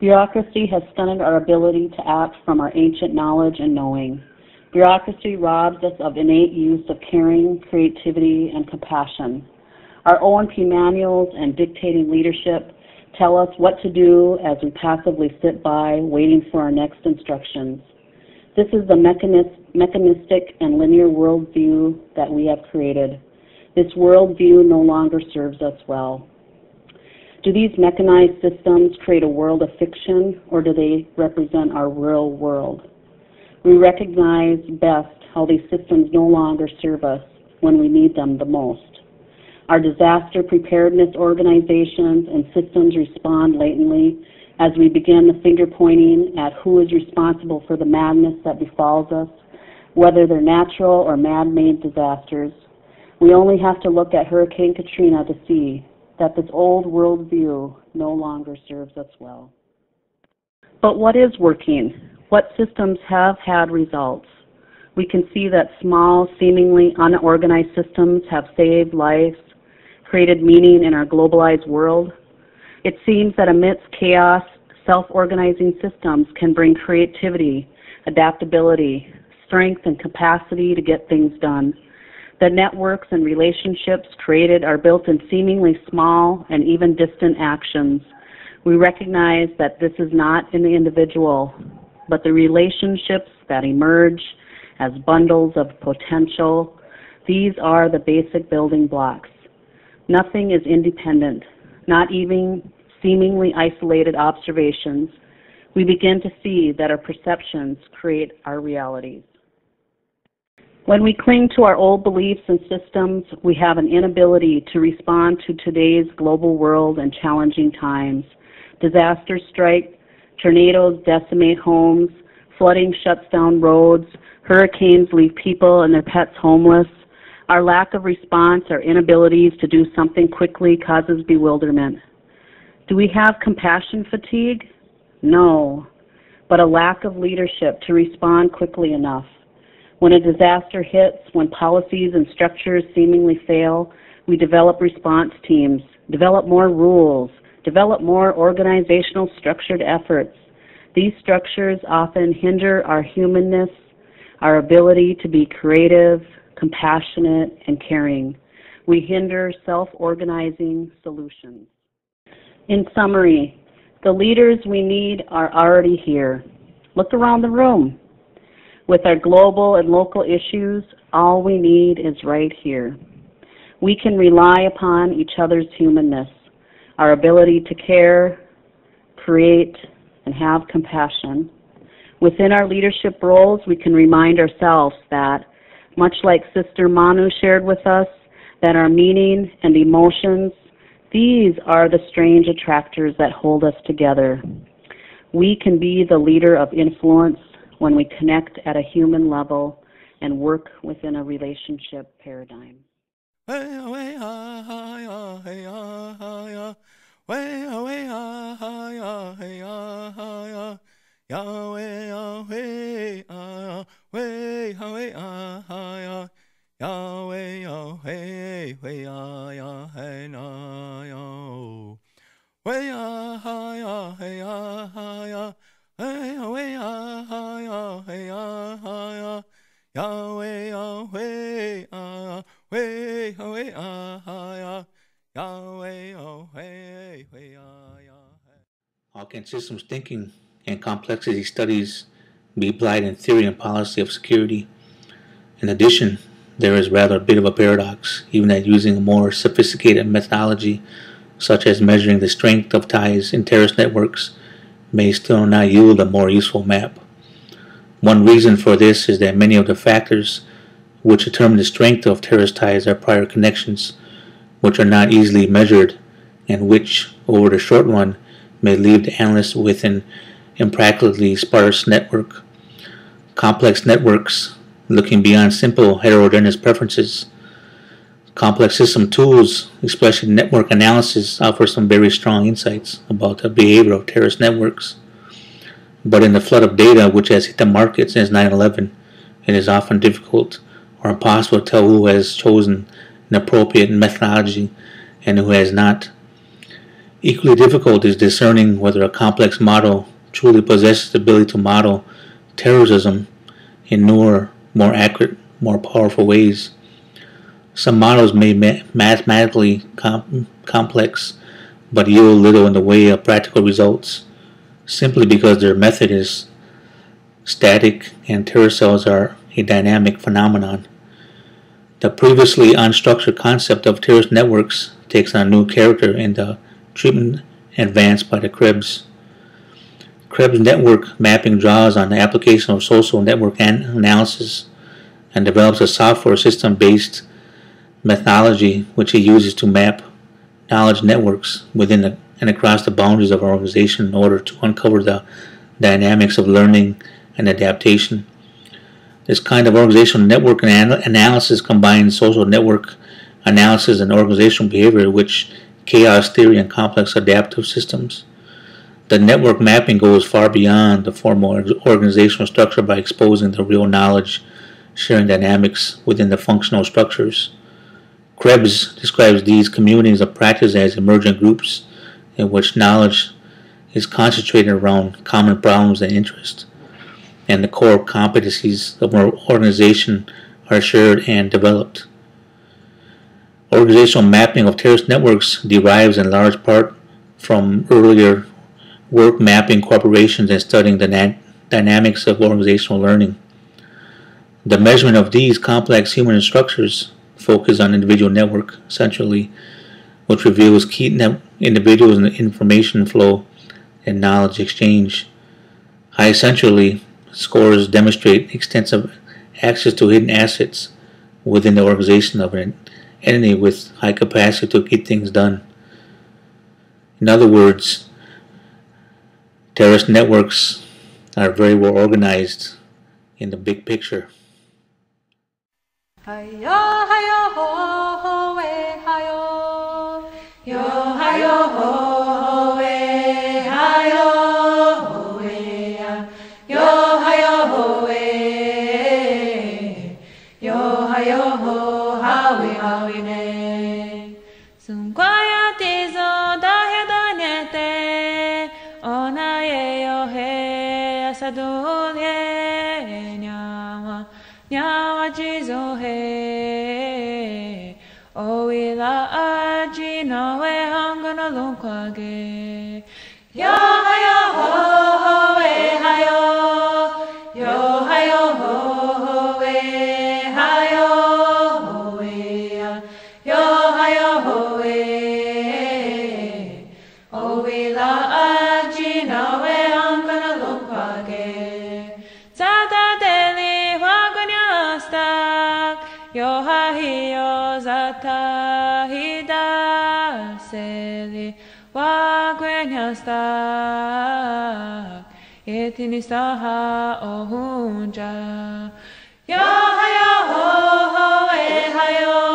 Bureaucracy has stunted our ability to act from our ancient knowledge and knowing. Bureaucracy robs us of innate use of caring, creativity, and compassion. Our O&P manuals and dictating leadership tell us what to do as we passively sit by, waiting for our next instructions. This is the mechanistic and linear worldview that we have created. This worldview no longer serves us well. Do these mechanized systems create a world of fiction, or do they represent our real world? We recognize best how these systems no longer serve us when we need them the most. Our disaster preparedness organizations and systems respond latently as we begin the finger pointing at who is responsible for the madness that befalls us, whether they're natural or man-made disasters. We only have to look at Hurricane Katrina to see that this old worldview no longer serves us well. But what is working? What systems have had results? We can see that small, seemingly unorganized systems have saved lives, created meaning in our globalized world. It seems that amidst chaos, self-organizing systems can bring creativity, adaptability, strength, and capacity to get things done. The networks and relationships created are built in seemingly small and even distant actions. We recognize that this is not in the individual, but the relationships that emerge as bundles of potential. These are the basic building blocks. Nothing is independent, not even seemingly isolated observations. We begin to see that our perceptions create our realities. When we cling to our old beliefs and systems, we have an inability to respond to today's global world and challenging times. Disasters strike, tornadoes decimate homes, flooding shuts down roads, hurricanes leave people and their pets homeless. Our lack of response, our inabilities to do something quickly causes bewilderment. Do we have compassion fatigue? No, but a lack of leadership to respond quickly enough. When a disaster hits, when policies and structures seemingly fail, we develop response teams, develop more rules, develop more organizational structured efforts. These structures often hinder our humanness, our ability to be creative, compassionate, and caring. We hinder self-organizing solutions. In summary, the leaders we need are already here. Look around the room. With our global and local issues, all we need is right here. We can rely upon each other's humanness, our ability to care, create, and have compassion. Within our leadership roles, we can remind ourselves that, much like Sister Manu shared with us, that our meaning and emotions, these are the strange attractors that hold us together. We can be the leader of influence when we connect at a human level and work within a relationship paradigm. How can systems thinking and complexity studies be applied in theory and policy of security? In addition, there is rather a bit of a paradox, even that using a more sophisticated methodology, such as measuring the strength of ties in terrorist networks, may still not yield a more useful map. One reason for this is that many of the factors which determine the strength of terrorist ties are prior connections, which are not easily measured and which, over the short run, may leave the analyst with an impractically sparse network. Complex networks, looking beyond simple heterogeneous preferences. Complex system tools, especially network analysis, offer some very strong insights about the behavior of terrorist networks. But in the flood of data which has hit the market since 9/11, it is often difficult or impossible to tell who has chosen an appropriate methodology and who has not. Equally difficult is discerning whether a complex model truly possesses the ability to model terrorism in newer, more accurate, more powerful ways. Some models may be mathematically complex, but yield little in the way of practical results, simply because their method is static and terror cells are a dynamic phenomenon. The previously unstructured concept of terrorist networks takes on a new character in the treatment advanced by the Krebs. Krebs network mapping draws on the application of social network analysis and develops a software system-based methodology which he uses to map knowledge networks within and across the boundaries of an organization in order to uncover the dynamics of learning and adaptation. This kind of organizational network analysis combines social network analysis and organizational behavior, which chaos theory and complex adaptive systems. The network mapping goes far beyond the formal organizational structure by exposing the real knowledge sharing dynamics within the functional structures. Krebs describes these communities of practice as emergent groups in which knowledge is concentrated around common problems and interests, and the core competencies of an organization are shared and developed. Organizational mapping of terrorist networks derives in large part from earlier work mapping corporations and studying the dynamics of organizational learning. The measurement of these complex human structures focus on individual network centrally, which reveals key individuals in the information flow and knowledge exchange. High centrally, scores demonstrate extensive access to hidden assets within the organization of an entity with high capacity to get things done. In other words, terrorist networks are very well organized in the big picture. Hayo, hayo, ho, ho, hayo. Yo, hayo, ho, hayo, ho, yo, hayo, ho, yo, hayo, ho, hawi, ne. Sunkwaya tizo da hedonete, ona ye yo he asadul ye nyawa. Nyawa jizo he o ila aji no e hangana lunkwage yo hayo ho hayo yo hayo ho hayo ho yo hayo ho o ila aji no e hangana lunkwage sada deli yo hahiyo zata hida seli wagwenyasta etinistaha ohunja yo hayo ho hayo